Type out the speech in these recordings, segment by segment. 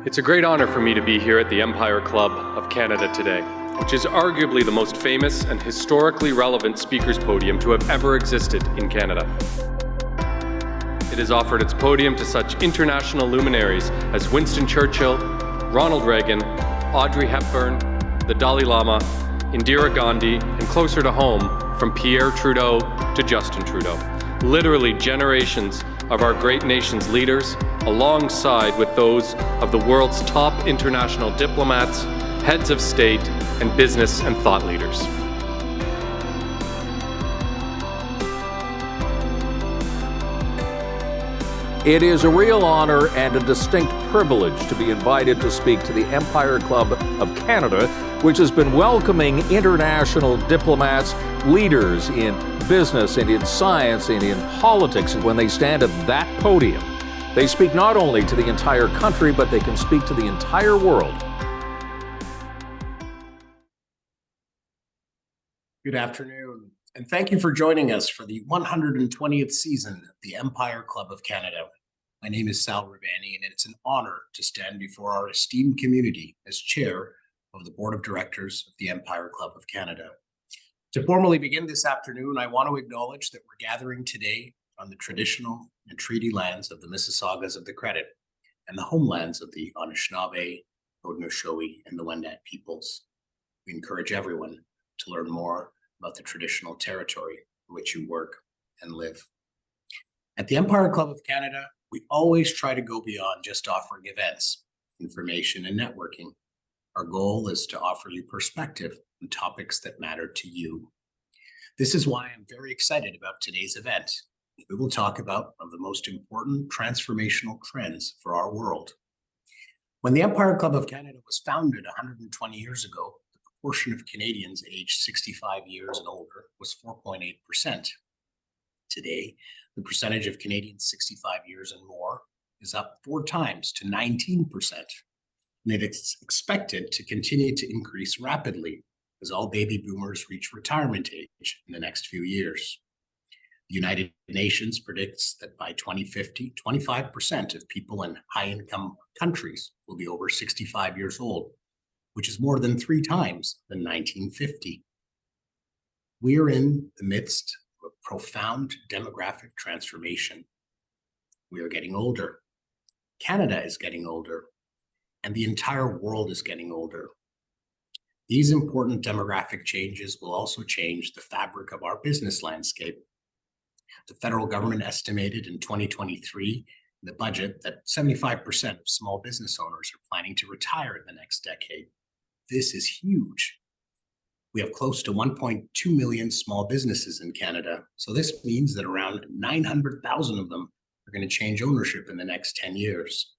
It's a great honor for me to be here at the Empire Club of Canada today, which is arguably the most famous and historically relevant speakers podium to have ever existed in Canada. It has offered its podium to such international luminaries as Winston Churchill, Ronald Reagan, Audrey Hepburn, the Dalai Lama, Indira Gandhi, and closer to home, from Pierre Trudeau to Justin Trudeau. Literally generations of our great nation's leaders, alongside with those of the world's top international diplomats, heads of state, and business and thought leaders. It is a real honor and a distinct privilege to be invited to speak to the Empire Club of Canada, which has been welcoming international diplomats, leaders in business and in science and in politics. When they stand at that podium, they speak not only to the entire country, but they can speak to the entire world. Good afternoon, and thank you for joining us for the 120th season of the Empire Club of Canada. My name is Sal Rivani, and it's an honor to stand before our esteemed community as chair of the Board of Directors of the Empire Club of Canada. To formally begin this afternoon, I want to acknowledge that we're gathering today on the traditional and treaty lands of the Mississaugas of the Credit and the homelands of the Anishinaabe, Haudenosaunee, and the Wendat peoples. We encourage everyone to learn more about the traditional territory in which you work and live. At the Empire Club of Canada, we always try to go beyond just offering events, information, and networking. Our goal is to offer you perspective on topics that matter to you. This is why I'm very excited about today's event. We will talk about one of the most important transformational trends for our world. When the Empire Club of Canada was founded 120 years ago, the proportion of Canadians aged 65 years and older was 4.8%. Today, the percentage of Canadians 65 years and more is up 4 times to 19%. And it is expected to continue to increase rapidly as all baby boomers reach retirement age in the next few years. The United Nations predicts that by 2050, 25% of people in high-income countries will be over 65 years old, which is more than 3 times than 1950. We are in the midst of a profound demographic transformation. We are getting older. Canada is getting older. And the entire world is getting older. These important demographic changes will also change the fabric of our business landscape. The federal government estimated in 2023 in the budget that 75% of small business owners are planning to retire in the next decade. This is huge. We have close to 1.2 million small businesses in Canada, so this means that around 900,000 of them are going to change ownership in the next 10 years.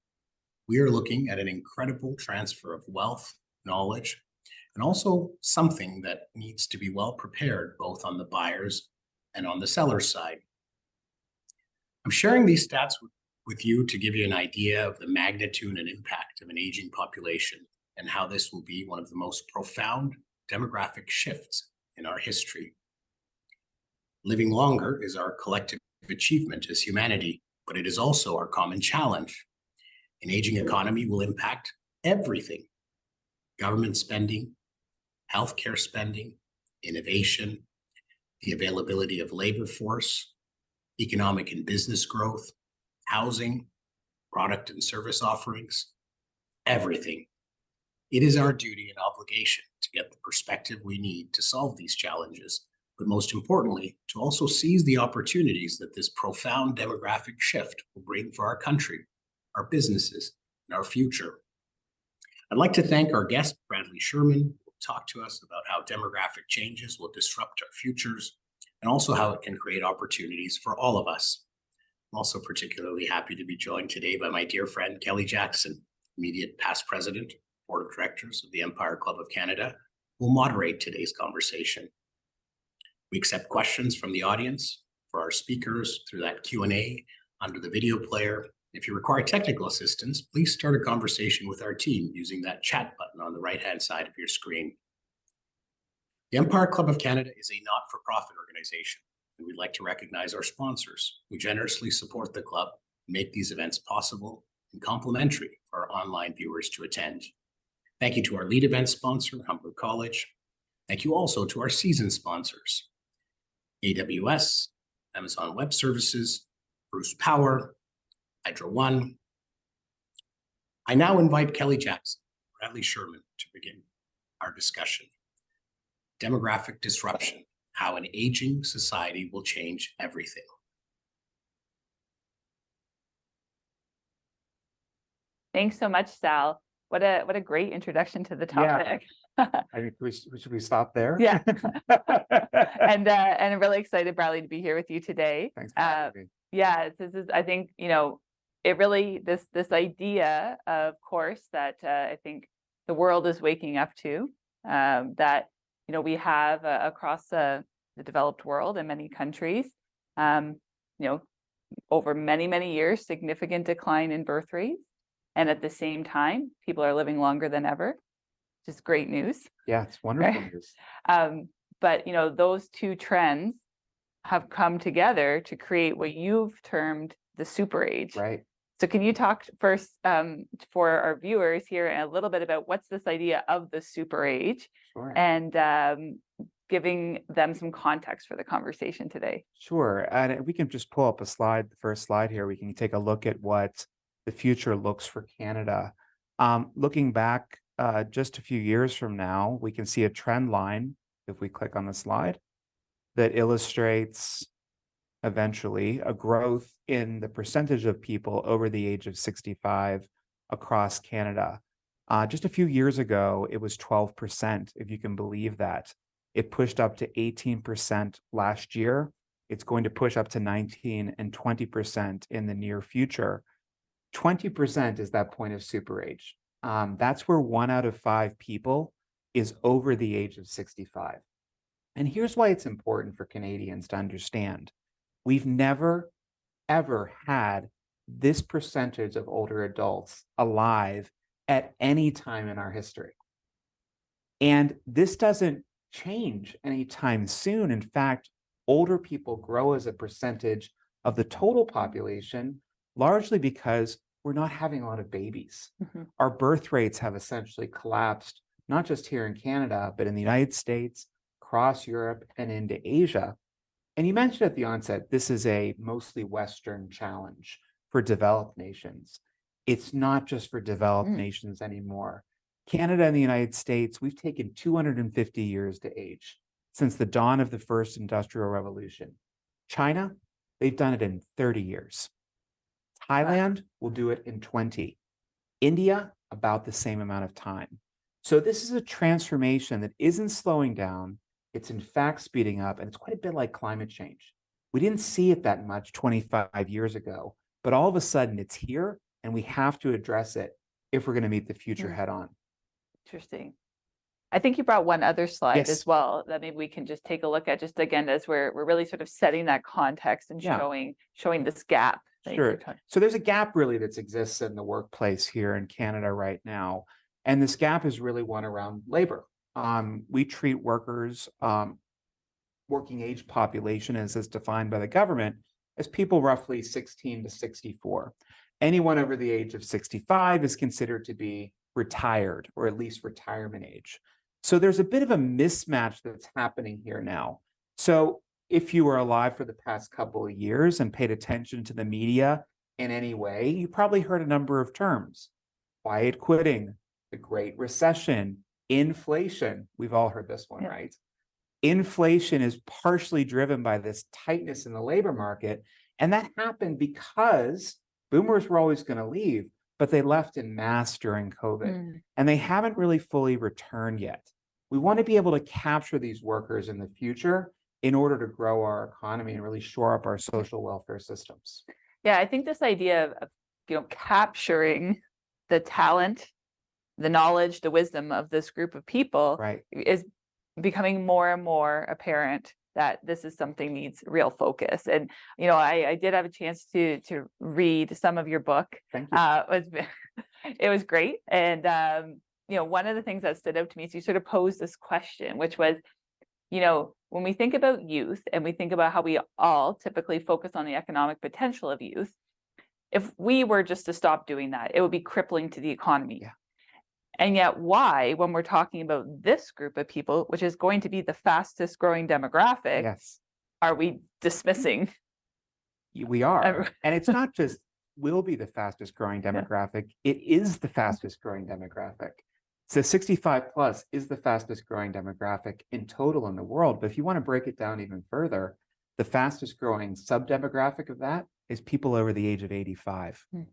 We are looking at an incredible transfer of wealth, knowledge, and also something that needs to be well prepared both on the buyers and on the seller's side. I'm sharing these stats with you to give you an idea of the magnitude and impact of an aging population and how this will be one of the most profound demographic shifts in our history. Living longer is our collective achievement as humanity, but it is also our common challenge. An aging economy will impact everything: government spending, healthcare spending, innovation, the availability of labor force, economic and business growth, housing, product and service offerings, everything. It is our duty and obligation to get the perspective we need to solve these challenges, but most importantly, to also seize the opportunities that this profound demographic shift will bring for our country, our businesses, and our future. I'd like to thank our guest, Bradley Schurman, who will talk to us about how demographic changes will disrupt our futures and also how it can create opportunities for all of us. I'm also particularly happy to be joined today by my dear friend, Kelly Jackson, immediate past president, Board of Directors of the Empire Club of Canada, who will moderate today's conversation. We accept questions from the audience for our speakers through that Q&A under the video player. If you require technical assistance, please start a conversation with our team using that chat button on the right-hand side of your screen. The Empire Club of Canada is a not-for-profit organization, and we'd like to recognize our sponsors who generously support the club and make these events possible and complimentary for our online viewers to attend. Thank you to our lead event sponsor, Humber College. Thank you also to our season sponsors, AWS, Amazon Web Services, Bruce Power, Hydro One. I now invite Kelly Jackson, Bradley Schurman to begin our discussion. Demographic disruption, how an aging society will change everything. Thanks so much, Sal. What a great introduction to the topic. I think should we stop there? Yeah. And I'm really excited, Bradley, to be here with you today. Thanks for having me. Yeah, this is, I think, it really, this idea, of course, that I think the world is waking up to, that, we have across the developed world in many countries, over many, many years, significant decline in birth rates. And at the same time, people are living longer than ever, which is great news. Yeah, it's wonderful Right. news. But those two trends have come together to create what you've termed the super age. Right. So can you talk first for our viewers here a little bit about what's this idea of the super age, Sure. and giving them some context for the conversation today? Sure. And we can just pull up a slide, the first slide here. We can take a look at what the future looks for Canada. Looking back just a few years from now, we can see a trend line, if we click on the slide, that illustrates eventually a growth in the percentage of people over the age of 65 across Canada. Just a few years ago, it was 12%, if you can believe that. It pushed up to 18% last year. It's going to push up to 19 and 20% in the near future. 20% is that point of super age. That's where 1 out of 5 people is over the age of 65. And here's why it's important for Canadians to understand. We've never, ever had this percentage of older adults alive at any time in our history. And this doesn't change anytime soon. In fact, older people grow as a percentage of the total population, largely because we're not having a lot of babies. Mm-hmm. Our birth rates have essentially collapsed, not just here in Canada, but in the United States, across Europe, and into Asia. And you mentioned at the onset, this is a mostly Western challenge for developed nations. It's not just for developed nations anymore. Canada and the United States, we've taken 250 years to age since the dawn of the first industrial revolution. China, they've done it in 30 years. Thailand will do it in 20. India, about the same amount of time. So this is a transformation that isn't slowing down. It's in fact speeding up, and it's quite a bit like climate change. We didn't see it that much 25 years ago, but all of a sudden it's here, and we have to address it if we're going to meet the future head on. Interesting. I think you brought one other slide Yes. as well that maybe we can just take a look at, just again, as we're really sort of setting that context and Yeah. showing this gap. that Sure. you're talking- So there's a gap really that exists in the workplace here in Canada right now. And this gap is really one around labor. We treat workers, working age population as is defined by the government, as people roughly 16 to 64. Anyone over the age of 65 is considered to be retired, or at least retirement age. So there's a bit of a mismatch that's happening here now. So if you were alive for the past couple of years and paid attention to the media in any way, you probably heard a number of terms: quiet quitting, the Great Recession, inflation. We've all heard this one, Yeah. right? Inflation is partially driven by this tightness in the labor market. And that happened because boomers were always going to leave, but they left in mass during COVID. And they haven't really fully returned yet. We want to be able to capture these workers in the future in order to grow our economy and really shore up our social welfare systems. Yeah, I think this idea of capturing the talent, the knowledge, the wisdom of this group of people Right. is becoming more and more apparent that this is something needs real focus. And I did have a chance to read some of your book. Thank you. It was great. And one of the things that stood out to me is you sort of posed this question, which was, when we think about youth and we think about how we all typically focus on the economic potential of youth, if we were just to stop doing that, it would be crippling to the economy. Yeah. And yet why, when we're talking about this group of people, which is going to be the fastest growing demographic, Yes, are we dismissing? we are. Every- And it's not just will be the fastest growing demographic, it is the fastest growing demographic. So 65 plus is the fastest growing demographic in total in the world. But if you want to break it down even further, the fastest growing sub-demographic of that is people over the age of 85. Hmm.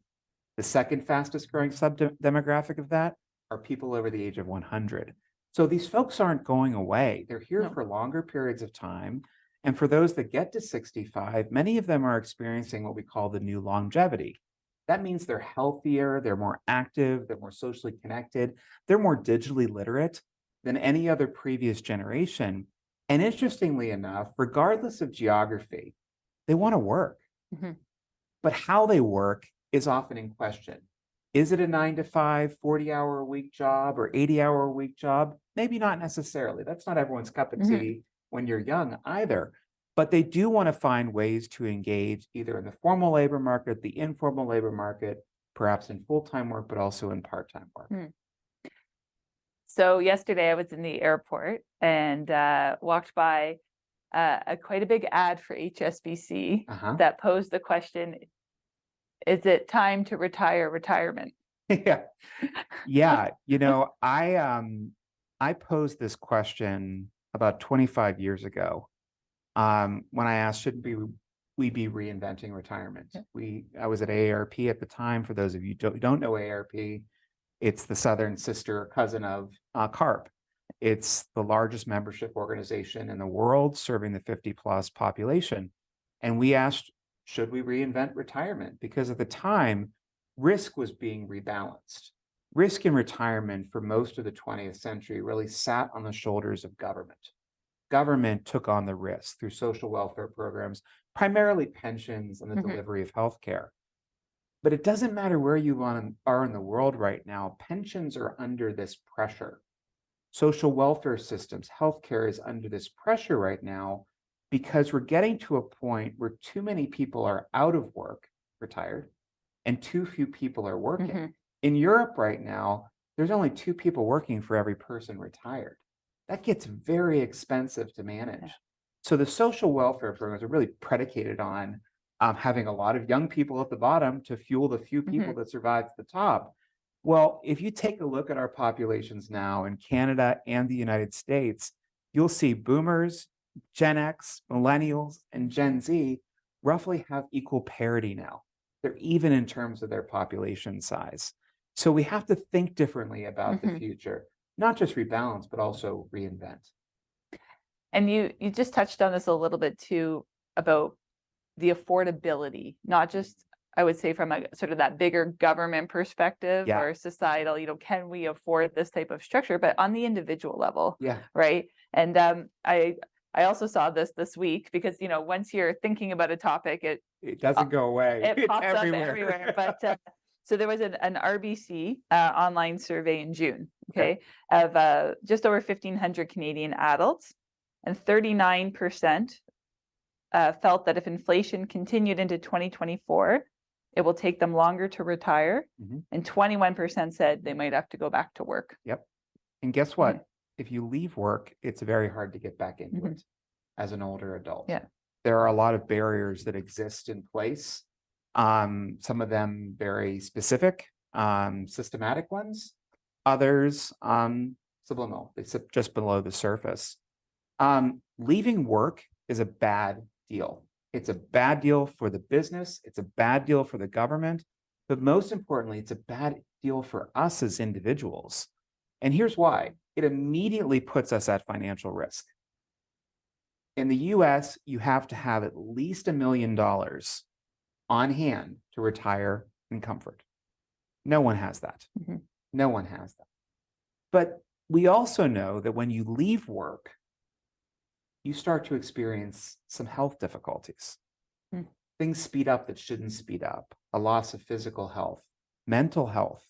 The second fastest growing sub-demographic of that are people over the age of 100. So these folks aren't going away. They're here No. for longer periods of time. And for those that get to 65, many of them are experiencing what we call the new longevity. That means they're healthier, they're more active, they're more socially connected, they're more digitally literate than any other previous generation. And interestingly enough, regardless of geography, they want to work. Mhm. But how they work is often in question. Is it a 9 to 5, 40-hour-a-week job or 80-hour-a-week job? Maybe not necessarily. That's not everyone's cup of Mhm. tea when you're young either. But they do want to find ways to engage either in the formal labor market, the informal labor market, perhaps in full-time work, but also in part-time work. So yesterday I was in the airport and walked by quite a big ad for HSBC Uh-huh. that posed the question, is it time to retire retirement? Yeah. Yeah. I posed this question about 25 years ago when I asked, should we be reinventing retirement? Yeah. I was at AARP at the time. For those of you who don't know AARP, it's the southern sister or cousin of CARP. It's the largest membership organization in the world serving the 50 plus population. And we asked, should we reinvent retirement? Because at the time, risk was being rebalanced. Risk in retirement for most of the 20th century really sat on the shoulders of government. Government took on the risk through social welfare programs, primarily pensions and the Mhm. delivery of healthcare. But it doesn't matter where you are in the world right now, pensions are under this pressure. Social welfare systems, healthcare is under this pressure right now because we're getting to a point where too many people are out of work, retired, and too few people are working. Mhm. In Europe right now, there's only 2 people working for every person retired. That gets very expensive to manage. Yeah. So the social welfare programs are really predicated on having a lot of young people at the bottom to fuel the few people that survive at the top. Well, if you take a look at our populations now in Canada and the United States, you'll see boomers, Gen X, millennials, and Gen Z roughly have equal parity now. They're even in terms of their population size. So we have to think differently about the Mhm. future, not just rebalance, but also reinvent. And you just touched on this a little bit too about the affordability, not just, I would say, from a sort of that bigger government perspective Yeah. or societal, can we afford this type of structure, but on the individual level, Yeah. right? And I also saw this week because, once you're thinking about a topic, it doesn't go away. it It's pops up everywhere. everywhere. But so there was an RBC online survey in June, okay, of just over 1,500 Canadian adults, and 39% felt that if inflation continued into 2024, it will take them longer to retire, Mhm. and 21% said they might have to go back to work. Yep. And guess what? If you leave work, it's very hard to get back into Mhm. it as an older adult. Yeah. There are a lot of barriers that exist in place. Some of them very specific, systematic ones. Others subliminal. They sit just below the surface. Leaving work is a bad deal. It's a bad deal for the business. It's a bad deal for the government. But most importantly, it's a bad deal for us as individuals. And here's why. It immediately puts us at financial risk. In the US, you have to have at least $1 million on hand to retire in comfort. No one has that. Mhm. No one has that. But we also know that when you leave work, you start to experience some health difficulties. Mm. Things speed up that shouldn't speed up. A loss of physical health, mental health,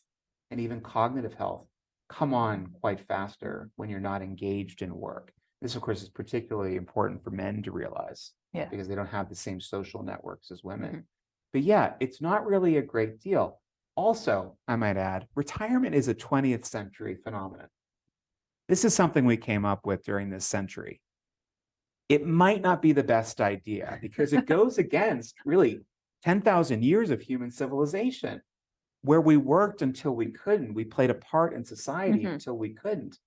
and even cognitive health come on quite faster when you're not engaged in work. This, of course, is particularly important for men to realize Yeah. because they don't have the same social networks as women. Mhm. But yeah, it's not really a great deal. Also, I might add, retirement is a 20th century phenomenon. This is something we came up with during this century. It might not be the best idea because it goes against really 10,000 years of human civilization, where we worked until we couldn't. We played a part in society until we couldn't.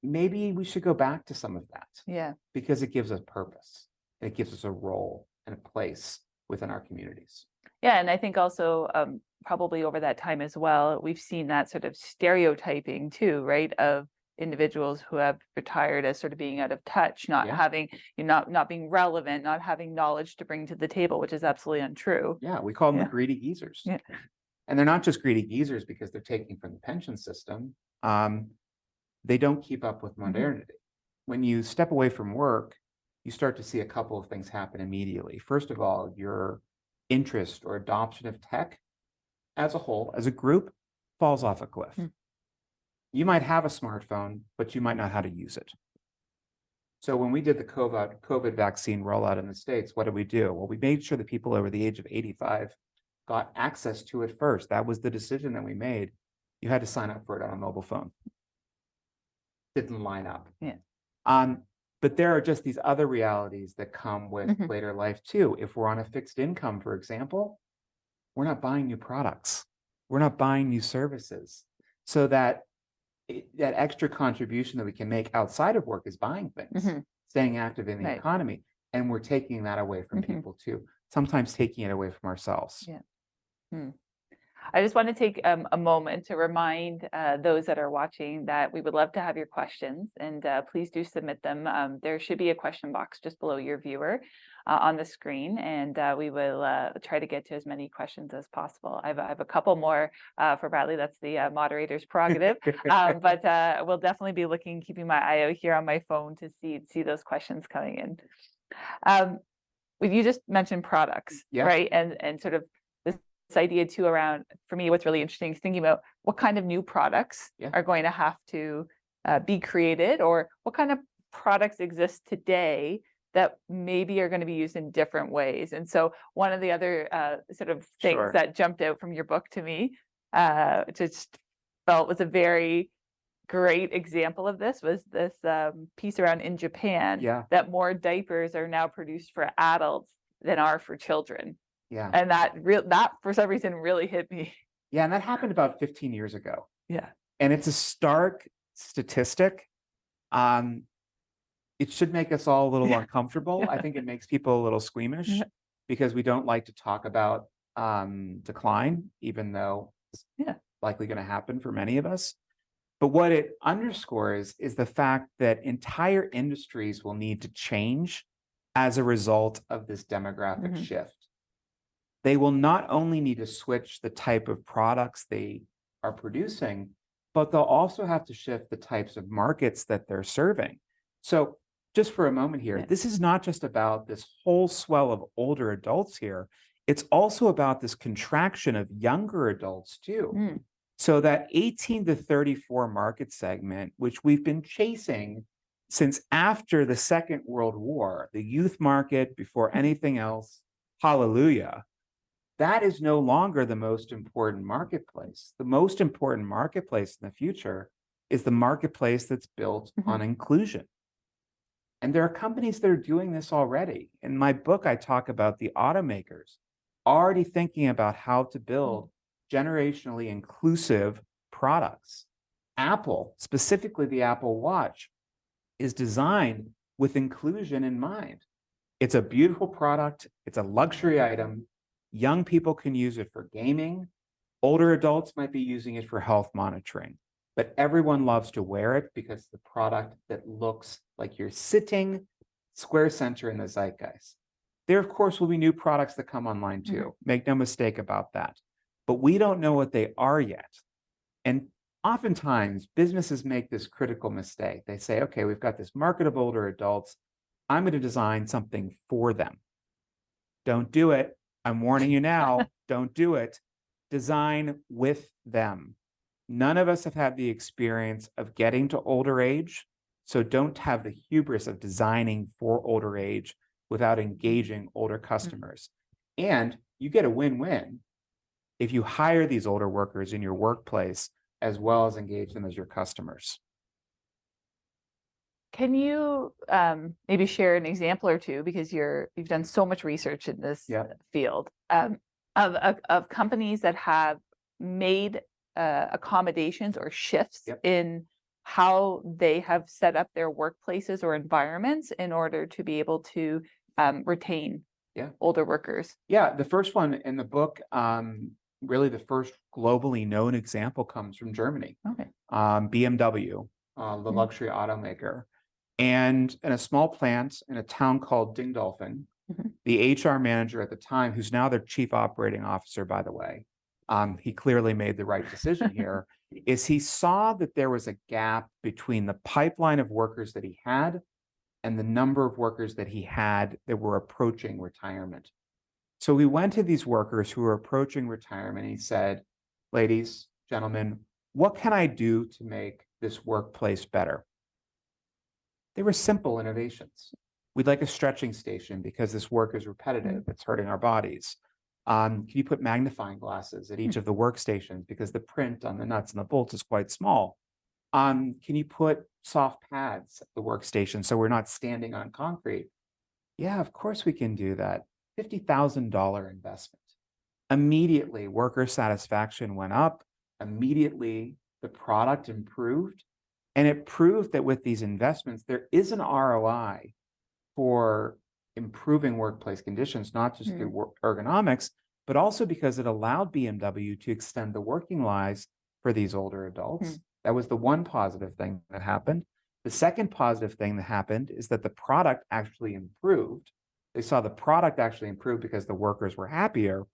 Maybe we should go back to some of that. Yeah. Because it gives us purpose. It gives us a role and a place within our communities. Yeah, and I think also probably over that time as well, we've seen that sort of stereotyping too, right, of individuals who have retired as sort of being out of touch, not having, not being relevant, not having knowledge to bring to the table, which is absolutely untrue. Yeah, we call them the greedy geezers. Yeah. And they're not just greedy geezers because they're taking from the pension system. They don't keep up with modernity. When you step away from work, you start to see a couple of things happen immediately. First of all, your interest or adoption of tech as a whole, as a group, falls off a cliff. You might have a smartphone, but you might not know how to use it. So when we did the COVID vaccine rollout in the States, what did we do? Well, we made sure that people over the age of 85 got access to it first. That was the decision that we made. You had to sign up for it on a mobile phone. Didn't line up. But there are just these other realities that come with later life too. If we're on a fixed income, for example, we're not buying new products. We're not buying new services. So that extra contribution that we can make outside of work is buying things, staying active in the economy. And we're taking that away from people too, sometimes taking it away from ourselves. I just want to take a moment to remind those that are watching that we would love to have your questions, and please do submit them. There should be a question box just below your viewer on the screen, and we will try to get to as many questions as possible. I have a couple more for Bradley. That's the moderator's prerogative, but we'll definitely be keeping my eye out here on my phone to see those questions coming in. You just mentioned products, right? And sort of this idea too around, for me, what's really interesting is thinking about what kind of new products are going to have to be created, or what kind of products exist today that maybe are going to be used in different ways. And so one of the other sort of things that jumped out from your book to me, just felt was a very great example of this, was this piece around in Japan that more diapers are now produced for adults than are for children. And that for some reason really hit me. And that happened about 15 years ago. And it's a stark statistic. It should make us all a little uncomfortable. I think it makes people a little squeamish because we don't like to talk about decline, even though it's likely going to happen for many of us. But what it underscores is the fact that entire industries will need to change as a result of this demographic shift. They will not only need to switch the type of products they are producing, but they'll also have to shift the types of markets that they're serving. So just for a moment here, this is not just about this whole swell of older adults here. It's also about this contraction of younger adults too. So that 18 to 34 market segment, which we've been chasing since after the Second World War, the youth market before anything else, hallelujah, that is no longer the most important marketplace. The most important marketplace in the future is the marketplace that's built on inclusion. And there are companies that are doing this already. In my book, I talk about the automakers already thinking about how to build generationally inclusive products. Apple, specifically the Apple Watch, is designed with inclusion in mind. It's a beautiful product. It's a luxury item. Young people can use it for gaming. Older adults might be using it for health monitoring. But everyone loves to wear it because it's the product that looks like you're sitting square center in the zeitgeist. There, of course, will be new products that come online too. Make no mistake about that. But we don't know what they are yet. And oftentimes, businesses make this critical mistake. They say, okay, we've got this market of older adults. I'm going to design something for them. Don't do it. I'm warning you now, don't do it. Design with them. None of us have had the experience of getting to older age, so don't have the hubris of designing for older age without engaging older customers. And you get a win-win if you hire these older workers in your workplace as well as engage them as your customers. Can you maybe share an example or two, because you've done so much research in this field, of companies that have made accommodations or shifts in how they have set up their workplaces or environments in order to be able to retain older workers? Yeah, the first one in the book, really the first globally known example comes from Germany. Okay. BMW, the luxury automaker. And in a small plant in a town called Dingolfing, the HR manager at the time, who's now their chief operating officer, by the way, he clearly made the right decision here, is he saw that there was a gap between the pipeline of workers that he had and the number of workers that he had that were approaching retirement. So we went to these workers who were approaching retirement and he said, ladies, gentlemen, what can I do to make this workplace better? They were simple innovations. We'd like a stretching station because this work is repetitive. It's hurting our bodies. Can you put magnifying glasses at each of the workstations because the print on the nuts and the bolts is quite small? Can you put soft pads at the workstation so we're not standing on concrete? Yeah, of course we can do that. $50,000 investment. Immediately, worker satisfaction went up. Immediately, the product improved. And it proved that with these investments, there is an ROI for improving workplace conditions, not just through ergonomics, but also because it allowed BMW to extend the working lives for these older adults. That was the one positive thing that happened. The second positive thing that happened is that the product actually improved. They saw the product actually improve because the workers were happier.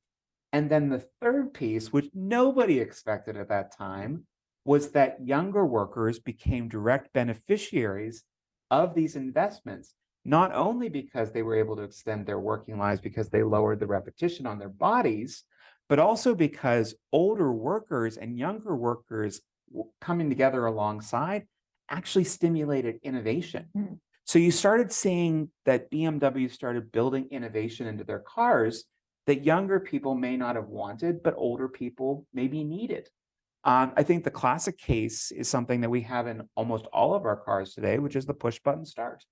And then the third piece, which nobody expected at that time, was that younger workers became direct beneficiaries of these investments, not only because they were able to extend their working lives because they lowered the repetition on their bodies, but also because older workers and younger workers coming together alongside actually stimulated innovation. So you started seeing that BMW started building innovation into their cars that younger people may not have wanted, but older people maybe needed. I think the classic case is something that we have in almost all of our cars today, which is the push button start.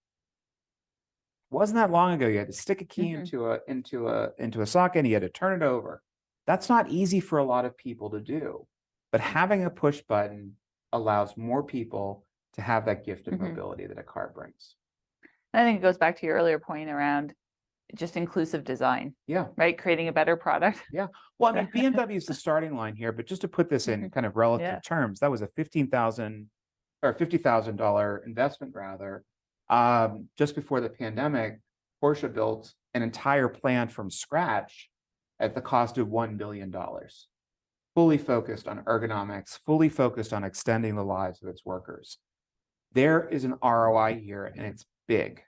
Wasn't that long ago you had to stick a key into a socket and you had to turn it over. That's not easy for a lot of people to do, but having a push button allows more people to have that gift of mobility that a car brings. I think it goes back to your earlier point around just inclusive design. Yeah. Right. Creating a better product. Yeah. Well, I mean, BMW is the starting line here, but just to put this in kind of relative terms, that was a $50,000 investment rather. Just before the pandemic, Porsche built an entire plant from scratch at the cost of $1 billion, fully focused on ergonomics, fully focused on extending the lives of its workers. There is an ROI here, and it's big.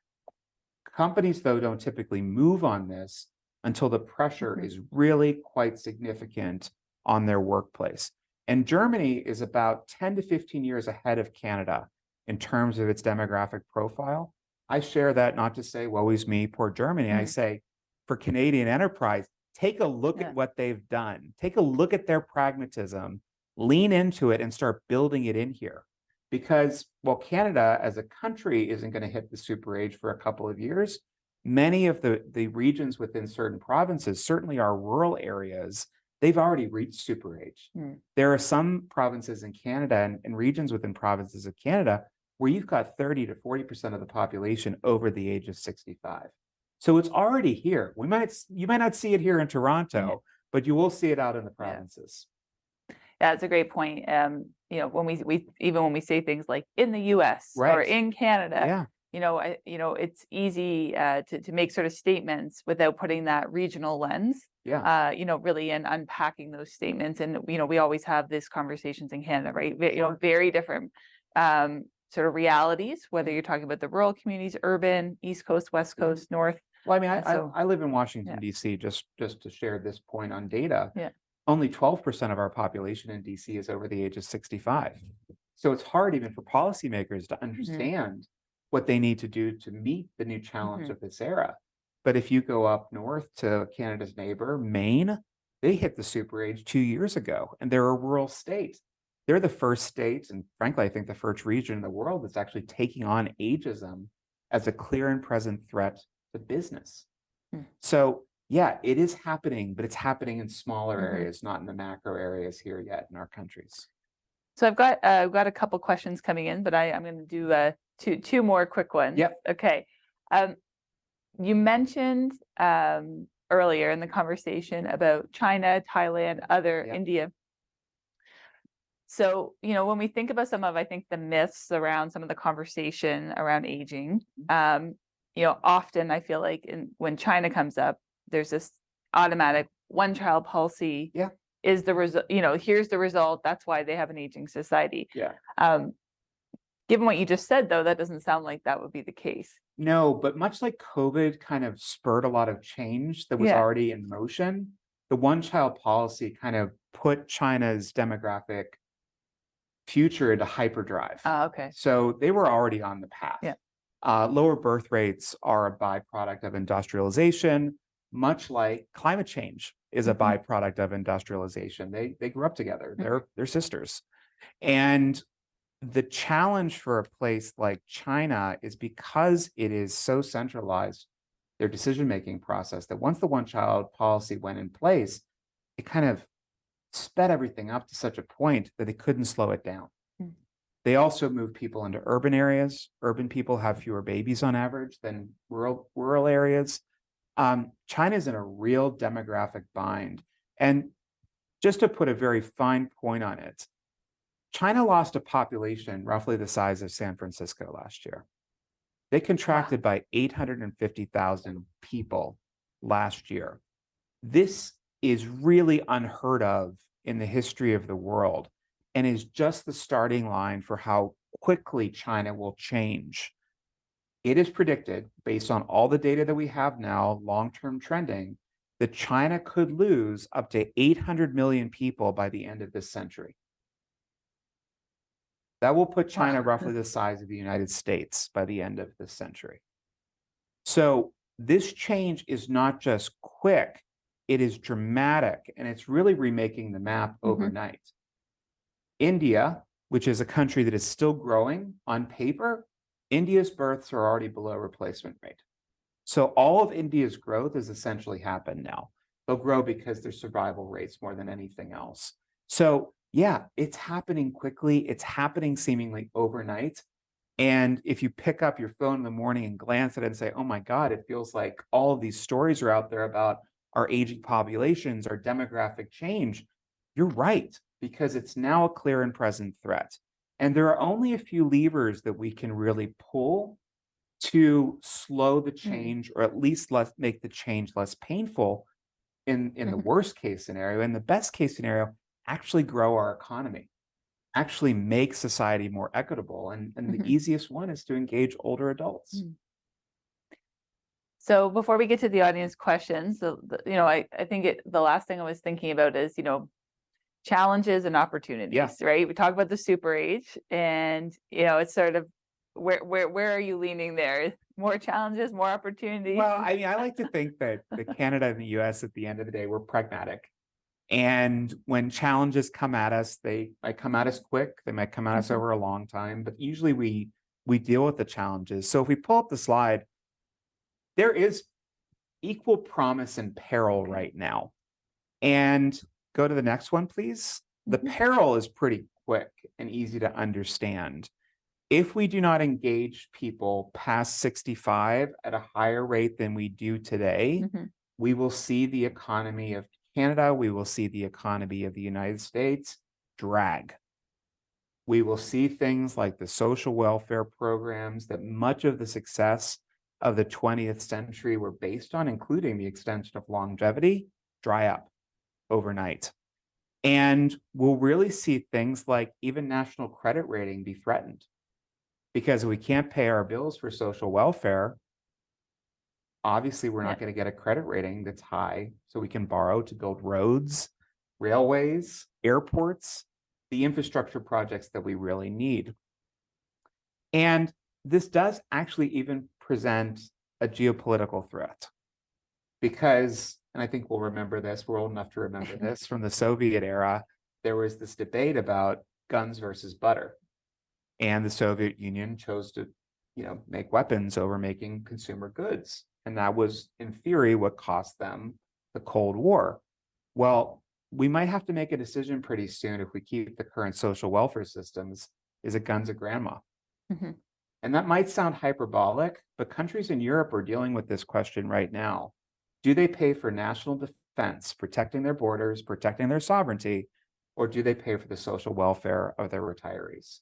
Companies, though, don't typically move on this until the pressure is really quite significant on their workplace. And Germany is about 10 to 15 years ahead of Canada in terms of its demographic profile. I share that not to say, woe is me, poor Germany. I say, for Canadian enterprise, take a look at what they've done. Take a look at their pragmatism, lean into it, and start building it in here. Because while Canada as a country isn't going to hit the super age for a couple of years, many of the regions within certain provinces, certainly our rural areas, they've already reached super age. There are some provinces in Canada and regions within provinces of Canada where you've got 30 to 40% of the population over the age of 65. So it's already here. You might not see it here in Toronto, but you will see it out in the provinces. Yeah, it's a great point. When we say things like in the U.S. or in Canada, it's easy to make sort of statements without putting that regional lens. Really in unpacking those statements, and we always have these conversations in Canada, right? Very different sort of realities, whether you're talking about the rural communities, urban, East Coast, West Coast, North. Well, I mean, I live in Washington, D.C., just to share this point on data. Only 12% of our population in DC is over the age of 65. So it's hard even for policymakers to understand what they need to do to meet the new challenge of this era. But if you go up north to Canada's neighbor, Maine, they hit the super age 2 years ago, and they're a rural state. They're the first state, and frankly, I think the first region in the world that's actually taking on ageism as a clear and present threat to business. So yeah, it is happening, but it's happening in smaller areas, not in the macro areas here yet in our countries. So I've got a couple questions coming in, but I'm going to do two more quick ones. Yep. Okay. You mentioned earlier in the conversation about China, Thailand, India. So, when we think about some of, I think, the myths around some of the conversation around aging, often I feel like when China comes up, there's this automatic one-child policy. Yeah. Is the result, here's the result. That's why they have an aging society. Yeah. Given what you just said, though, that doesn't sound like that would be the case. No, but much like COVID kind of spurred a lot of change that was already in motion, the one-child policy kind of put China's demographic future into hyperdrive. Okay. So they were already on the path. Yeah. Lower birth rates are a byproduct of industrialization, much like climate change is a byproduct of industrialization. They grew up together. They're sisters. And the challenge for a place like China is because it is so centralized, their decision-making process, that once the one-child policy went in place, it kind of sped everything up to such a point that they couldn't slow it down. They also moved people into urban areas. Urban people have fewer babies on average than rural areas. China's in a real demographic bind. And just to put a very fine point on it, China lost a population roughly the size of San Francisco last year. They contracted by 850,000 people last year. This is really unheard of in the history of the world and is just the starting line for how quickly China will change. It is predicted, based on all the data that we have now, long-term trending, that China could lose up to 800 million people by the end of this century. That will put China roughly the size of the United States by the end of this century. So this change is not just quick, it is dramatic, and it's really remaking the map overnight. India, which is a country that is still growing on paper, India's births are already below replacement rate. So all of India's growth has essentially happened now. They'll grow because their survival rates more than anything else. So yeah, it's happening quickly. It's happening seemingly overnight. And if you pick up your phone in the morning and glance at it and say, oh my God, it feels like all of these stories are out there about our aging populations, our demographic change, you're right, because it's now a clear and present threat. And there are only a few levers that we can really pull to slow the change, or at least make the change less painful in the worst case scenario. In the best case scenario, actually grow our economy, actually make society more equitable. And the easiest one is to engage older adults. So before we get to the audience questions, I think the last thing I was thinking about is, challenges and opportunities, right? We talk about the super age, and, it's sort of, where are you leaning there? More challenges, more opportunities? Well, I mean, I like to think that Canada and the US at the end of the day, we're pragmatic. And when challenges come at us, they might come at us quick, they might come at us over a long time, but usually we deal with the challenges. So if we pull up the slide, there is equal promise and peril right now. And go to the next one, please. The peril is pretty quick and easy to understand. If we do not engage people past 65 at a higher rate than we do today, we will see the economy of Canada, we will see the economy of the United States drag. We will see things like the social welfare programs that much of the success of the 20th century were based on, including the extension of longevity, dry up overnight. And we'll really see things like even national credit rating be threatened. Because if we can't pay our bills for social welfare, obviously we're not going to get a credit rating that's high, so we can borrow to build roads, railways, airports, the infrastructure projects that we really need. And this does actually even present a geopolitical threat. because, and I think we'll remember this, we're old enough to remember this from the Soviet era, there was this debate about guns versus butter. And the Soviet Union chose to, make weapons over making consumer goods. And that was, in theory, what cost them the Cold War. Well, we might have to make a decision pretty soon if we keep the current social welfare systems. Is it guns or grandma? Mm-hmm. And that might sound hyperbolic, but countries in Europe are dealing with this question right now. Do they pay for national defense, protecting their borders, protecting their sovereignty, or do they pay for the social welfare of their retirees?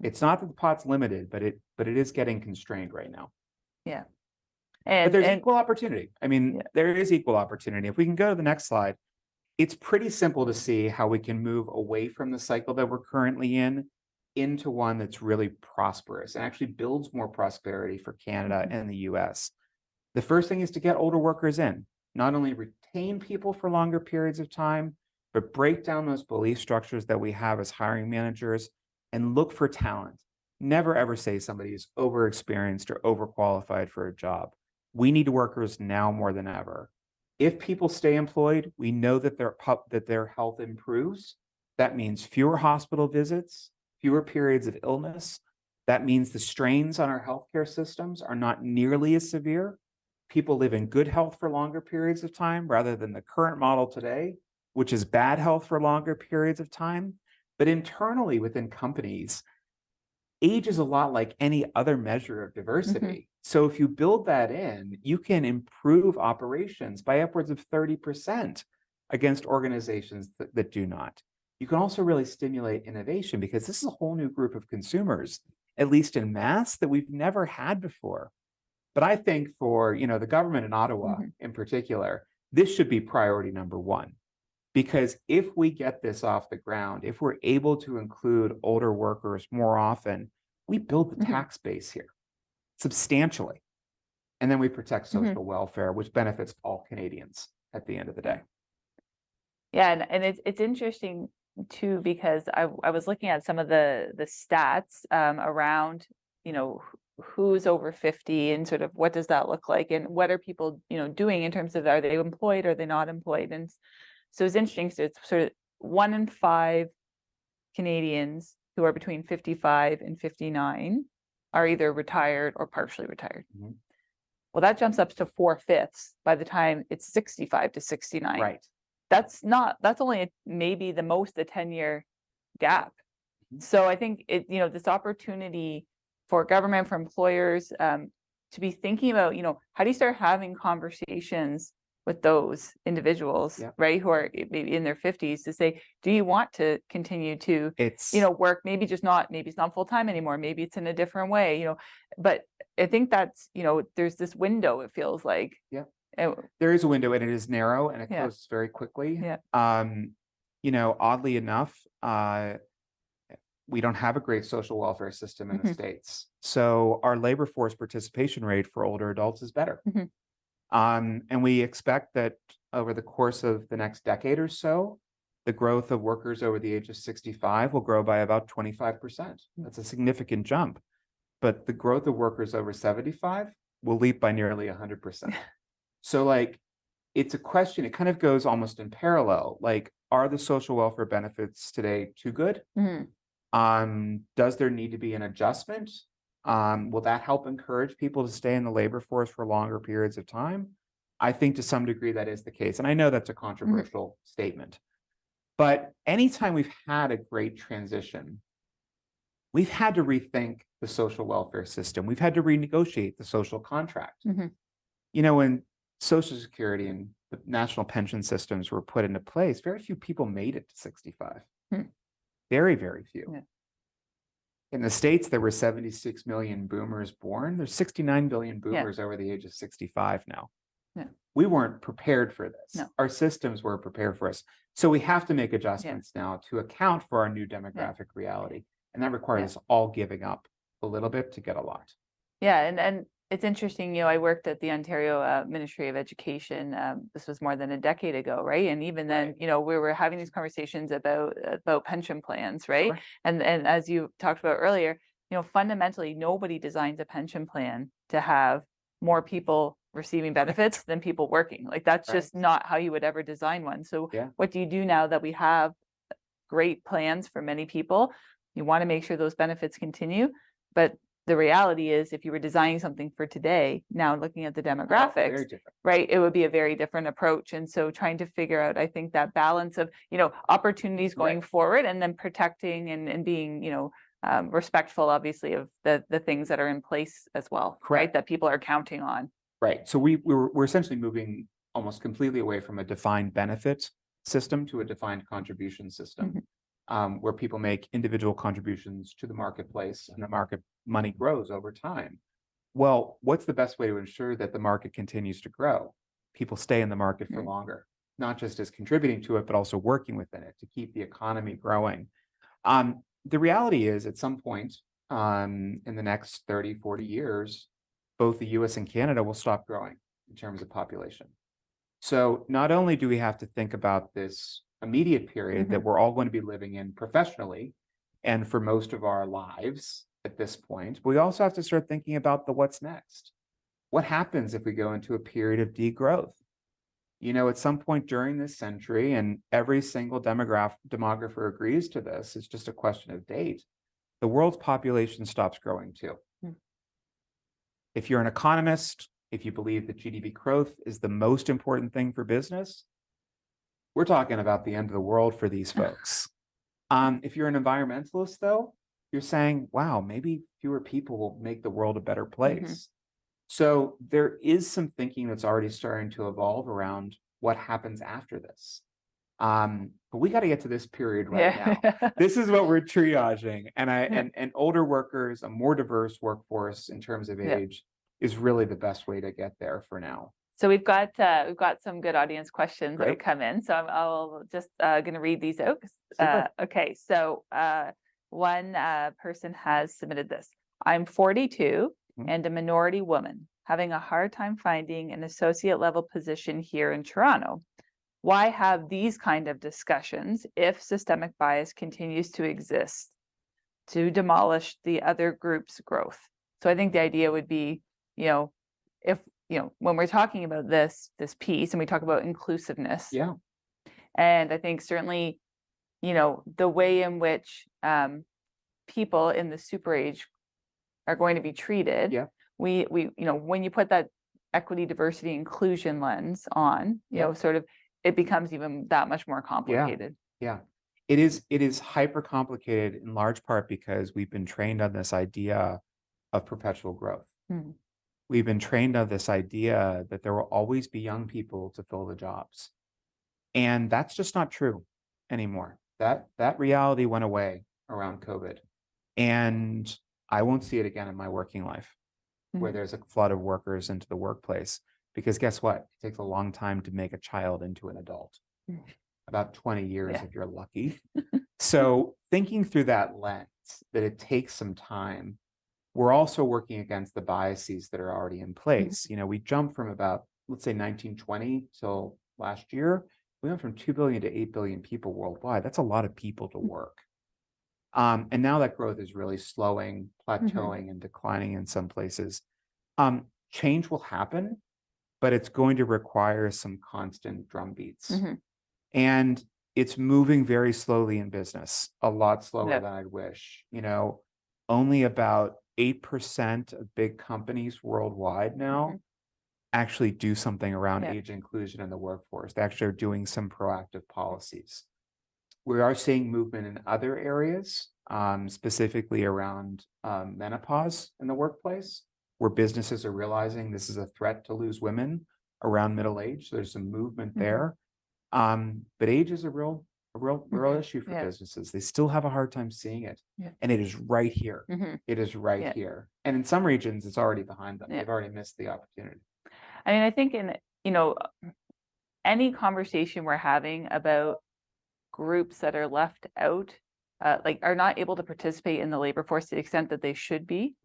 It's not that the pot's limited, but it is getting constrained right now. Yeah. But there's And equal opportunity. I mean, Yeah. there is equal opportunity. If we can go to the next slide, it's pretty simple to see how we can move away from the cycle that we're currently in into one that's really prosperous and actually builds more prosperity for Canada and the US. The first thing is to get older workers in, not only retain people for longer periods of time, but break down those belief structures that we have as hiring managers and look for talent. Never ever say somebody is overexperienced or overqualified for a job. We need workers now more than ever. If people stay employed, we know that their health improves. That means fewer hospital visits, fewer periods of illness. That means the strains on our healthcare systems are not nearly as severe. People live in good health for longer periods of time rather than the current model today, which is bad health for longer periods of time. But internally within companies, age is a lot like any other measure of diversity. So if you build that in, you can improve operations by upwards of 30% against organizations that do not. You can also really stimulate innovation because this is a whole new group of consumers, at least in mass, that we've never had before. But I think for the government in Ottawa in particular, this should be priority number one. Because if we get this off the ground, if we're able to include older workers more often, we build the tax base here substantially. And then we protect social welfare, which benefits all Canadians at the end of the day. Yeah, and it's interesting too, because I was looking at some of the stats around, who's over 50 and sort of what does that look like and what are people, doing in terms of, are they employed, are they not employed? And so it's interesting. So it's sort of 1 in 5 Canadians who are between 55 and 59 are either retired or partially retired. Well, that jumps up to 4/5 by the time it's 65 to 69. Right. That's only maybe the most a 10-year gap. So I think this opportunity for government, for employers, to be thinking about, how do you start having conversations with those individuals, right, who are maybe in their 50s to say, do you want to continue to, work? Maybe it's not full time anymore. Maybe it's in a different way, but I think that's, there's this window, it feels like. Yeah. There is a window and it is narrow and it closes very quickly. Oddly enough, we don't have a great social welfare system in the States. So our labor force participation rate for older adults is better. And we expect that over the course of the next decade or so, the growth of workers over the age of 65 will grow by about 25%. That's a significant jump. But the growth of workers over 75 will leap by nearly 100%. So it's a question, it kind of goes almost in parallel. Are the social welfare benefits today too good? Does there need to be an adjustment? Will that help encourage people to stay in the labor force for longer periods of time? I think to some degree that is the case. And I know that's a controversial statement. But anytime we've had a great transition, we've had to rethink the social welfare system. We've had to renegotiate the social contract. When Social Security and the national pension systems were put into place, very few people made it to 65. Very, very few. In the States, there were 76 million boomers born. There's 69 billion boomers over the age of 65 now. We weren't prepared for this. Our systems weren't prepared for us. So we have to make adjustments now to account for our new demographic reality. And that requires us all giving up a little bit to get a lot. Yeah, and it's interesting, I worked at the Ontario Ministry of Education. This was more than a decade ago, right? And even then, we were having these conversations about pension plans, right? Sure. And as you talked about earlier, fundamentally, nobody designs a pension plan to have more people receiving benefits than people working. Like that's just not how you would ever design one. So what do you do now that we have great plans for many people? You want to make sure those benefits continue, but the reality is if you were designing something for today, now looking at the demographics, right, it would be a very different approach. And so trying to figure out, I think, that balance of, opportunities going forward, and then protecting and being, respectful, obviously, of the things that are in place as well, right, that people are counting on. Right. So we're essentially moving almost completely away from a defined benefit system to a defined contribution system. Where people make individual contributions to the marketplace and the market money grows over time. Well, what's the best way to ensure that the market continues to grow? People stay in the market for longer, not just as contributing to it, but also working within it to keep the economy growing. The reality is at some point in the next 30, 40 years, both the US and Canada will stop growing in terms of population. So not only do we have to think about this immediate period that we're all going to be living in professionally and for most of our lives at this point, we also have to start thinking about the what's next. What happens if we go into a period of degrowth? At some point during this century, and every single demographer agrees to this, it's just a question of date, the world's population stops growing too. If you're an economist, if you believe that GDP growth is the most important thing for business, we're talking about the end of the world for these folks. If you're an environmentalist, though, you're saying, wow, maybe fewer people will make the world a better place. So there is some thinking that's already starting to evolve around what happens after this. But we got to get to this period right now. This is what we're triaging. And older workers, a more diverse workforce in terms of age is really the best way to get there for now. So we've got some good audience questions that have come in. So I'll just going to read these out. Okay, so one person has submitted this. I'm 42 and a minority woman, having a hard time finding an associate level position here in Toronto. Why have these kind of discussions if systemic bias continues to exist to demolish the other group's growth? So I think the idea would be, if when we're talking about this piece and we talk about inclusiveness, and I think certainly, the way in which people in the super age are going to be treated, we when you put that equity, diversity, inclusion lens on, sort of, it becomes even that much more complicated. It is hyper complicated in large part because we've been trained on this idea of perpetual growth. We've been trained on this idea that there will always be young people to fill the jobs. And that's just not true anymore. That reality went away around COVID. And I won't see it again in my working life, where there's a flood of workers into the workplace. Because guess what? It takes a long time to make a child into an adult. About 20 years if you're lucky. So thinking through that lens, that it takes some time, we're also working against the biases that are already in place. We jumped from about, let's say 1920 till last year, we went from 2 billion to 8 billion people worldwide. That's a lot of people to work. And now that growth is really slowing, plateauing, and declining in some places. Change will happen, but it's going to require some constant drumbeats. And it's moving very slowly in business, a lot slower than I'd wish. Only about 8% of big companies worldwide now actually do something around age inclusion in the workforce. They actually are doing some proactive policies. We are seeing movement in other areas, specifically around menopause in the workplace, where businesses are realizing this is a threat to lose women around middle age. So there's some movement there. But age is a real issue for businesses. They still have a hard time seeing it. And it is right here. It is right here. And in some regions, it's already behind them. They've already missed the opportunity. I mean, I think in, any conversation we're having about groups that are left out, are not able to participate in the labor force to the extent that they should be,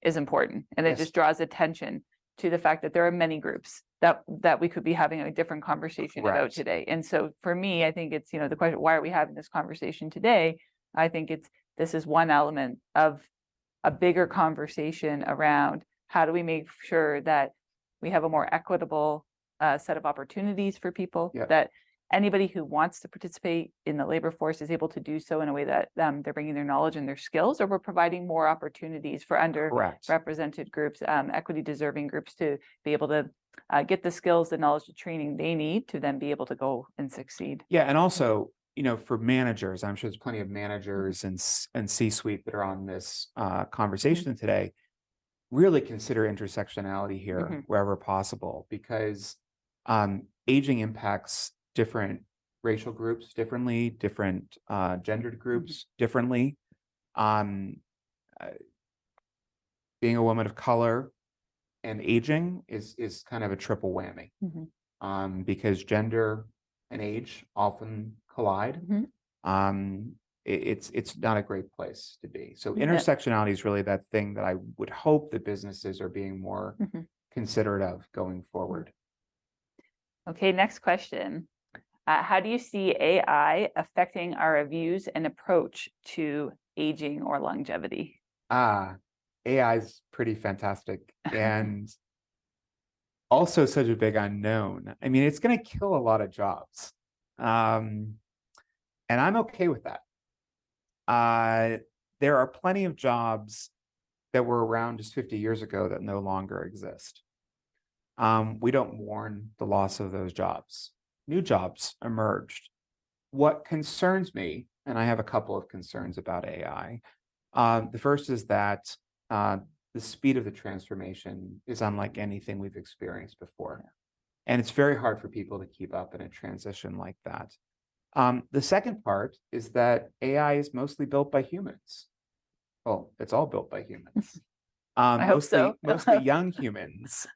is important. And it just draws attention to the fact that there are many groups that we could be having a different conversation about today. And so for me, I think it's, the question, why are we having this conversation today? I think this is one element of a bigger conversation around how do we make sure that we have a more equitable set of opportunities for people, Yeah. that anybody who wants to participate in the labor force is able to do so in a way that they're bringing their knowledge and their skills, or we're providing more opportunities for Correct. underrepresented groups, equity deserving groups, to be able to get the skills, the knowledge, the training they need to then be able to go and succeed. Yeah, and also, for managers, I'm sure there's plenty of managers and C-suite that are on this conversation today. Really consider intersectionality here wherever possible, because aging impacts different racial groups differently, different gendered groups differently. Being a woman of color and aging is kind of a triple whammy, because gender and age often collide. It's not a great place to be. So intersectionality is really that thing that I would hope that businesses are being more considerate of going forward. Okay, next question. How do you see AI affecting our views and approach to aging or longevity? AI is pretty fantastic, and also such a big unknown. I mean, it's going to kill a lot of jobs, and I'm okay with that. There are plenty of jobs that were around just 50 years ago that no longer exist. We don't mourn the loss of those jobs. New jobs emerged. What concerns me, and I have a couple of concerns about AI. The first is that the speed of the transformation is unlike anything we've experienced before. And it's very hard for people to keep up in a transition like that. The second part is that AI is mostly built by humans. Well, it's all built by humans. I hope so. Mostly young humans,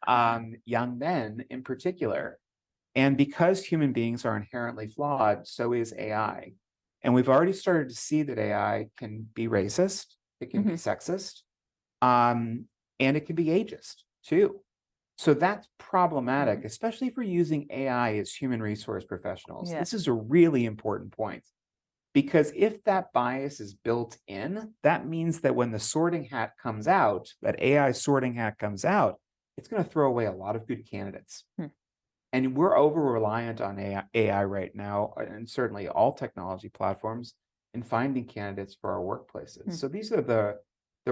young men in particular. And because human beings are inherently flawed, so is AI. And we've already started to see that AI can be racist, it can be sexist, and it can be ageist too. So that's problematic, especially if we're using AI as human resource professionals. Yeah. This is a really important point, because if that bias is built in, that means that when the sorting hat comes out, that AI sorting hat comes out, it's going to throw away a lot of good candidates. And we're over reliant on AI right now, and certainly all technology platforms, in finding candidates for our workplaces. So these are the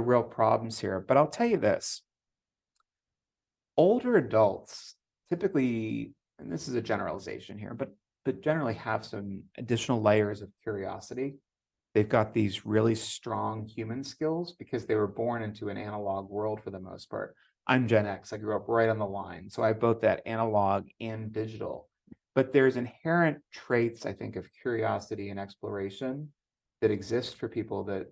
real problems here. But I'll tell you this. Older adults typically, and this is a generalization here, but generally have some additional layers of curiosity. They've got these really strong human skills because they were born into an analog world for the most part. I'm Gen X. I grew up right on the line. So I have both that analog and digital. But there's inherent traits, I think, of curiosity and exploration that exist for people that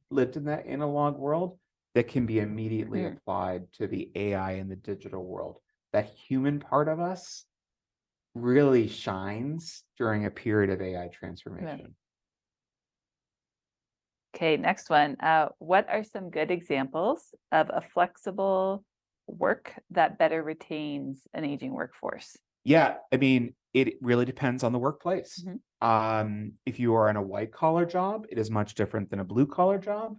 lived in that analog world that can be immediately applied to the AI and the digital world. That human part of us really shines during a period of AI transformation. Okay, next one. What are some good examples of a flexible work that better retains an aging workforce? Yeah, I mean, it really depends on the workplace. If you are in a white collar job, it is much different than a blue collar job.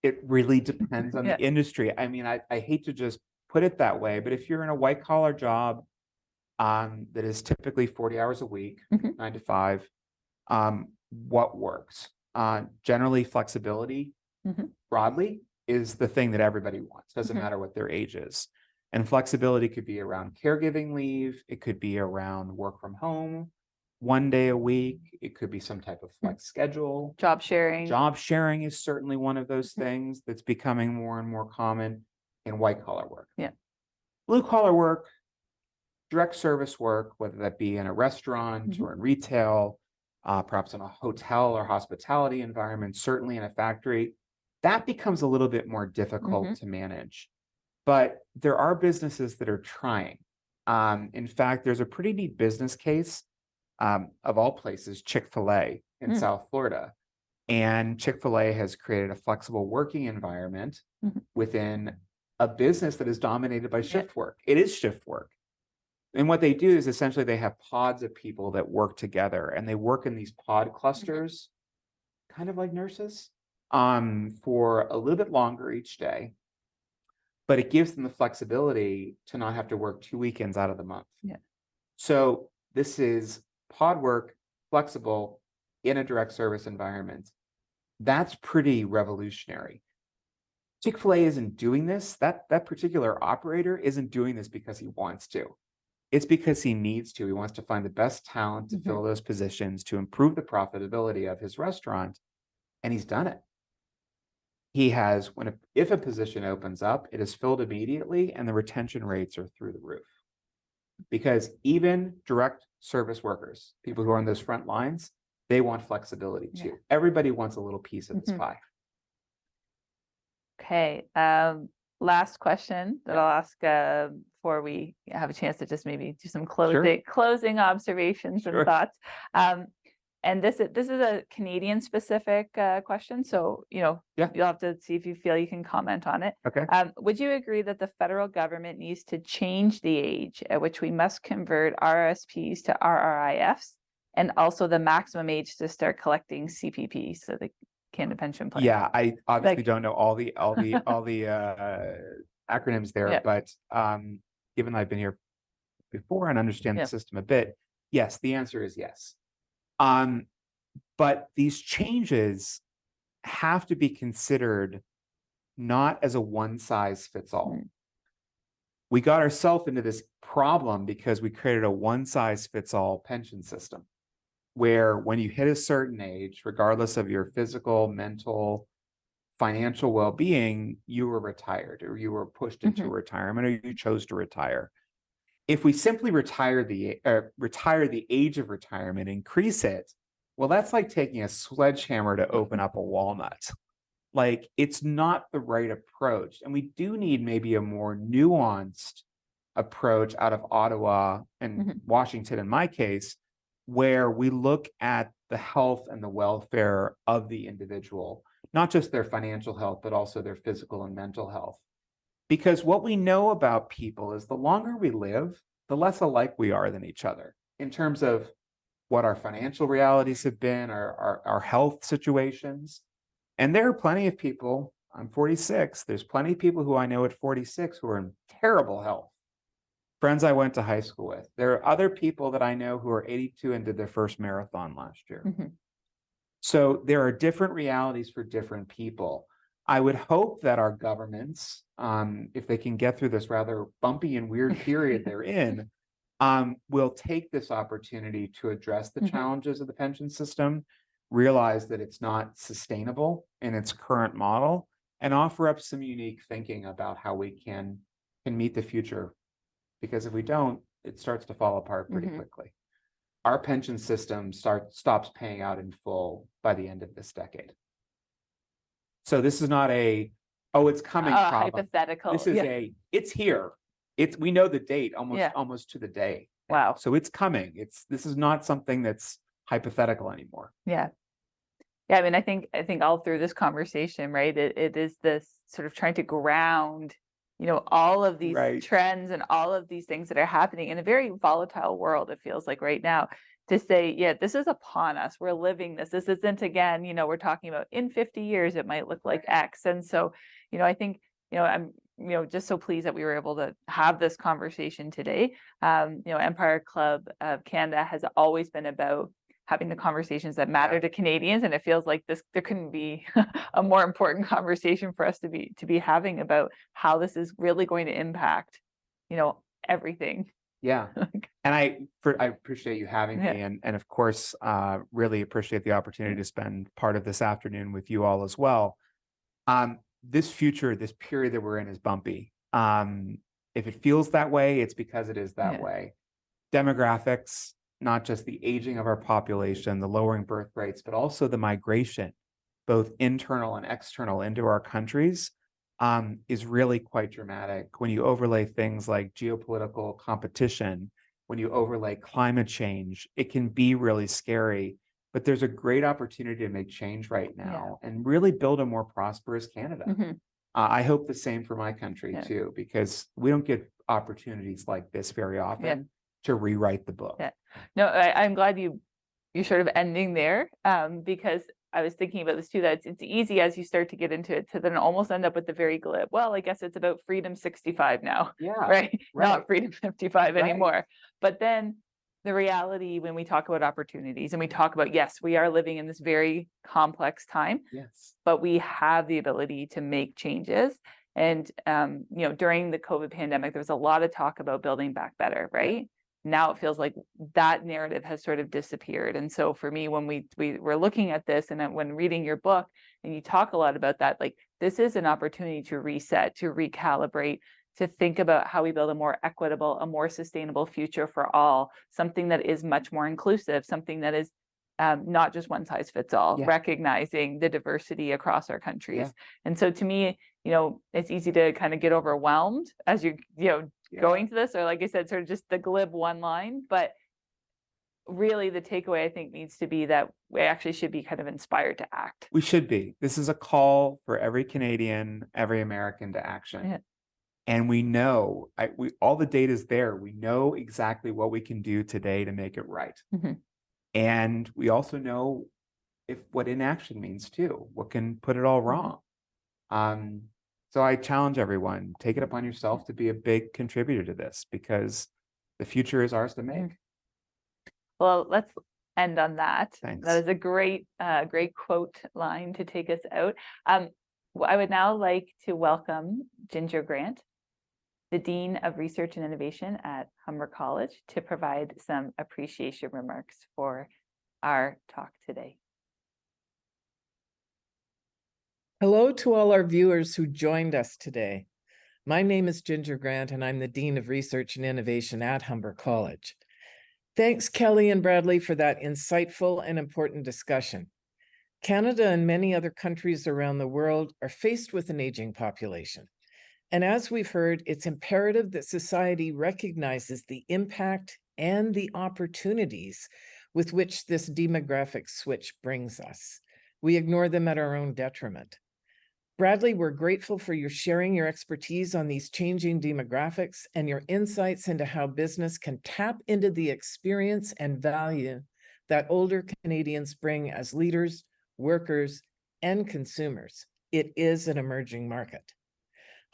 It really depends on the industry. I mean, I hate to just put it that way, but if you're in a white collar job that is typically 40 hours a week, 9 to 5, what works? Generally, flexibility broadly is the thing that everybody wants. Doesn't matter what their age is. And flexibility could be around caregiving leave. It could be around work from home, 1 day a week. It could be some type of flex schedule. Job sharing. Job sharing is certainly one of those things that's becoming more and more common in white collar work. Blue collar work, direct service work, whether that be in a restaurant or in retail, perhaps in a hotel or hospitality environment, certainly in a factory, that becomes a little bit more difficult to manage. But there are businesses that are trying. In fact, there's a pretty neat business case, of all places, Chick-fil-A in South Florida. And Chick-fil-A has created a flexible working environment within a business that is dominated by shift work. It is shift work. And what they do is essentially they have pods of people that work together, and they work in these pod clusters, kind of like nurses, for a little bit longer each day. but it gives them the flexibility to not have to work 2 weekends out of the month. Yeah. So this is pod work, flexible in a direct service environment. That's pretty revolutionary. Chick-fil-A isn't doing this. That particular operator isn't doing this because he wants to. It's because he needs to. He wants to find the best talent to fill those positions to improve the profitability of his restaurant, and he's done it. He has, if a position opens up, it is filled immediately, and the retention rates are through the roof. Because even direct service workers, people who are on those front lines, they want flexibility too. Everybody wants a little piece of this pie. Okay. Last question that I'll ask before we have a chance to just maybe do some closing observations and thoughts. And this is a Canadian specific question. So, you'll have to see if you feel you can comment on it. Okay. Would you agree that the federal government needs to change the age at which we must convert RRSPs to RRIFs, and also the maximum age to start collecting CPP, so the Canada Pension Plan? Yeah, I obviously don't know all the acronyms there, but given I've been here before and understand the system a bit, yes, the answer is yes. But these changes have to be considered not as a one size fits all. We got ourselves into this problem because we created a one size fits all pension system, where when you hit a certain age, regardless of your physical, mental, financial well-being, you were retired, or you were pushed into retirement, or you chose to retire. If we simply retire the age of retirement, increase it, well, that's like taking a sledgehammer to open up a walnut. Like, it's not the right approach. And we do need maybe a more nuanced approach out of Ottawa and Washington, in my case, where we look at the health and the welfare of the individual, not just their financial health, but also their physical and mental health. Because what we know about people is the longer we live, the less alike we are than each other in terms of what our financial realities have been, our health situations. And there are plenty of people, I'm 46, there's plenty of people who I know at 46 who are in terrible health. Friends I went to high school with. There are other people that I know who are 82 and did their first marathon last year. So there are different realities for different people. I would hope that our governments, if they can get through this rather bumpy and weird period they're in, will take this opportunity to address the challenges of the pension system, realize that it's not sustainable in its current model, and offer up some unique thinking about how we can meet the future. Because if we don't, it starts to fall apart pretty quickly. Our pension system stops paying out in full by the end of this decade. So this is not it's coming problem. Hypothetical. This is it's here. We know the date almost to the day. Wow. So it's coming. This is not something that's hypothetical anymore. Yeah. I mean, I think all through this conversation, right, it is this sort of trying to ground, all of these trends and all of these things that are happening in a very volatile world, it feels like right now, to say, this is upon us. We're living this. This isn't, again, we're talking about in 50 years, it might look like X. And so, I think, I'm, just so pleased that we were able to have this conversation today. Empire Club of Canada has always been about having the conversations that matter to Canadians. And it feels like there couldn't be a more important conversation for us to be having about how this is really going to impact, everything. Yeah. And I appreciate you having me. And of course, really appreciate the opportunity to spend part of this afternoon with you all as well. This period that we're in is bumpy. If it feels that way, it's because it is that way. Demographics, not just the aging of our population, the lowering birth rates, but also the migration, both internal and external, into our countries, is really quite dramatic. When you overlay things like geopolitical competition, when you overlay climate change, it can be really scary. But there's a great opportunity to make change right now and really build a more prosperous Canada. I hope the same for my country too, because we don't get opportunities like this very often to rewrite the book. No, I'm glad you're sort of ending there, because I was thinking about this too, that it's easy as you start to get into it to then almost end up with the very glib, well, I guess it's about freedom 65 now, Yeah. right? Not freedom 55 Right. anymore. But then the reality when we talk about opportunities and we talk about, yes, we are living in this very complex time, Yes. but we have the ability to make changes. And, during the COVID pandemic, there was a lot of talk about building back better, right? Now it feels like that narrative has sort of disappeared. And so for me, when we were looking at this and when reading your book and you talk a lot about that, like this is an opportunity to reset, to recalibrate, to think about how we build a more equitable, a more sustainable future for all, something that is much more inclusive, something that is not just one size fits all, recognizing the diversity across our countries. And so to me, it's easy to kind of get overwhelmed as you're, going to this, or like I said, sort of just the glib one line, but really the takeaway I think needs to be that we actually should be kind of inspired to act. We should be. This is a call for every Canadian, every American to action. Yeah. And we know, all the data is there. We know exactly what we can do today to make it right. Mm-hmm. And we also know what inaction means too, what can put it all wrong. So I challenge everyone, take it upon yourself to be a big contributor to this, because the future is ours to make. Well, let's end on that. Thanks. That is a great quote line to take us out. I would now like to welcome Ginger Grant, the Dean of Research and Innovation at Humber College, to provide some appreciation remarks for our talk today. Hello to all our viewers who joined us today. My name is Ginger Grant, and I'm the Dean of Research and Innovation at Humber College. Thanks, Kelly and Bradley, for that insightful and important discussion. Canada and many other countries around the world are faced with an aging population. And as we've heard, it's imperative that society recognizes the impact and the opportunities with which this demographic switch brings us. We ignore them at our own detriment. Bradley, we're grateful for your sharing your expertise on these changing demographics and your insights into how business can tap into the experience and value that older Canadians bring as leaders, workers, and consumers. It is an emerging market.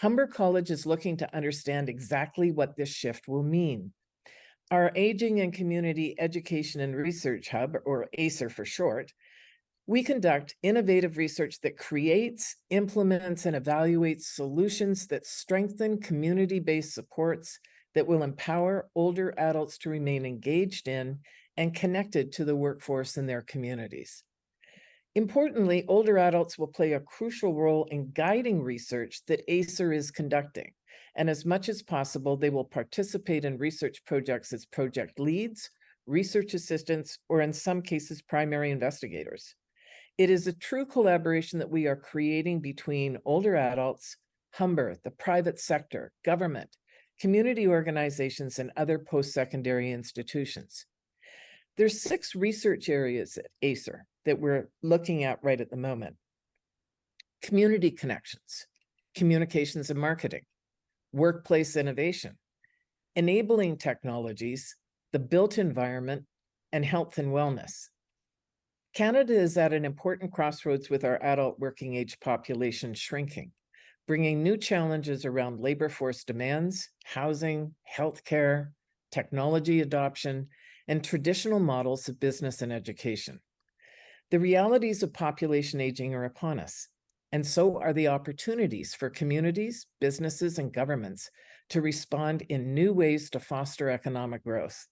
Humber College is looking to understand exactly what this shift will mean. Our Aging and Community Education and Research Hub, or ACER for short, we conduct innovative research that creates, implements, and evaluates solutions that strengthen community-based supports that will empower older adults to remain engaged in and connected to the workforce in their communities. Importantly, older adults will play a crucial role in guiding research that ACER is conducting. And as much as possible, they will participate in research projects as project leads, research assistants, or in some cases, primary investigators. It is a true collaboration that we are creating between older adults, Humber, the private sector, government, community organizations, and other post-secondary institutions. There's 6 research areas at ACER that we're looking at right at the moment. Community connections, communications and marketing, workplace innovation, enabling technologies, the built environment, and health and wellness. Canada is at an important crossroads with our adult working age population shrinking, bringing new challenges around labor force demands, housing, healthcare, technology adoption, and traditional models of business and education. The realities of population aging are upon us, and so are the opportunities for communities, businesses, and governments to respond in new ways to foster economic growth,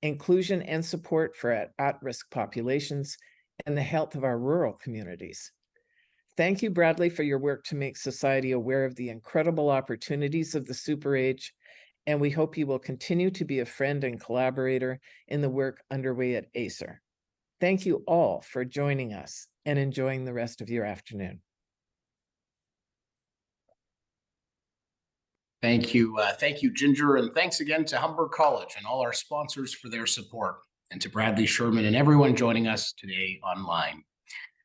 inclusion and support for at-risk populations, and the health of our rural communities. Thank you, Bradley, for your work to make society aware of the incredible opportunities of the super age, and we hope you will continue to be a friend and collaborator in the work underway at ACER. Thank you all for joining us and enjoying the rest of your afternoon. Thank you, Ginger, and thanks again to Humber College and all our sponsors for their support, and to Bradley, Schurman, and everyone joining us today online.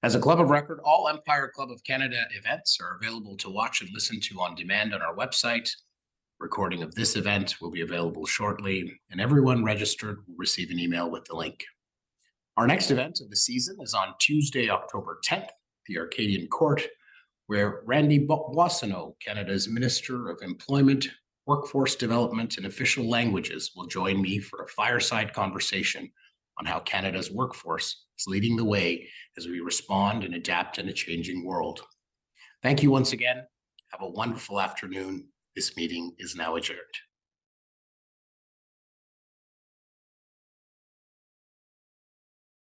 As a club of record, all Empire Club of Canada events are available to watch and listen to on demand on our website. Recording of this event will be available shortly, and everyone registered will receive an email with the link. Our next event of the season is on Tuesday, October 10th, the Arcadian Court, where Randy Boissonneau, Canada's Minister of Employment, Workforce Development and Official Languages, will join me for a fireside conversation on how Canada's workforce is leading the way as we respond and adapt in a changing world. Thank you once again. Have a wonderful afternoon. This meeting is now adjourned.